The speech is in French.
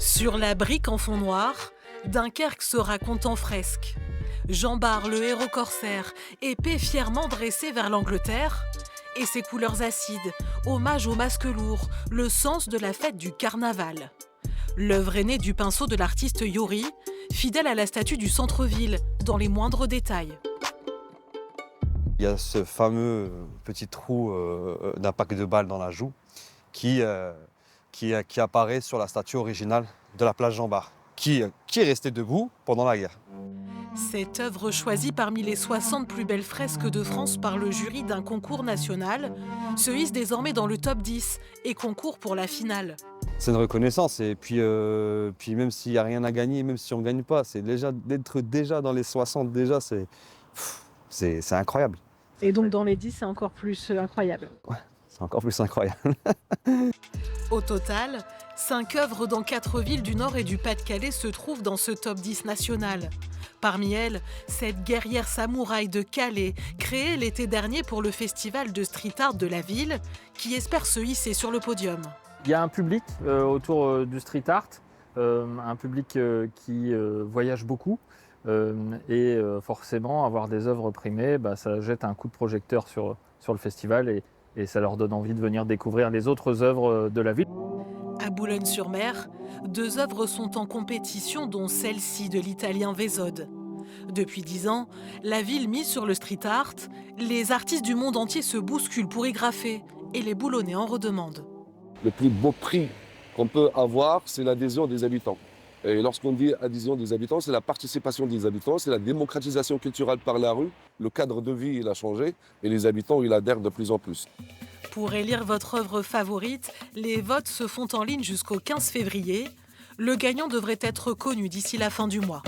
Sur la brique en fond noir, Dunkerque se raconte en fresque. Jean Bart, le héros corsaire, épée fièrement dressée vers l'Angleterre, et ses couleurs acides, hommage au masque lourd, le sens de la fête du carnaval. L'œuvre est née du pinceau de l'artiste Yori, fidèle à la statue du centre-ville, dans les moindres détails. Il y a ce fameux petit trou d'impact de balle dans la joue qui apparaît sur la statue originale de la place Jean Bart, qui est restée debout pendant la guerre. Cette œuvre choisie parmi les 60 plus belles fresques de France par le jury d'un concours national se hisse désormais dans le top 10 et concourt pour la finale. C'est une reconnaissance et puis même s'il n'y a rien à gagner, même si on ne gagne pas, c'est d'être déjà dans les 60 déjà, c'est incroyable. Et donc dans les 10, c'est encore plus incroyable. Ouais, c'est encore plus incroyable. Au total, 5 œuvres dans 4 villes du Nord et du Pas-de-Calais se trouvent dans ce top 10 national. Parmi elles, cette guerrière samouraï de Calais, créée l'été dernier pour le festival de street art de la ville, qui espère se hisser sur le podium. Il y a un public autour du street art, un public qui voyage beaucoup. Et forcément, avoir des œuvres primées, ça jette un coup de projecteur sur le festival et ça leur donne envie de venir découvrir les autres œuvres de la ville. À Boulogne-sur-Mer, 2 œuvres sont en compétition, dont celle-ci de l'italien Vesode. Depuis 10 ans, la ville mise sur le street art, les artistes du monde entier se bousculent pour y graffer et les Boulonnais en redemandent. Le plus beau prix qu'on peut avoir, c'est l'adhésion des habitants. Et lorsqu'on dit adhésion des habitants, c'est la participation des habitants, c'est la démocratisation culturelle par la rue. Le cadre de vie, il a changé et les habitants, ils adhèrent de plus en plus. Pour élire votre œuvre favorite, les votes se font en ligne jusqu'au 15 février. Le gagnant devrait être connu d'ici la fin du mois.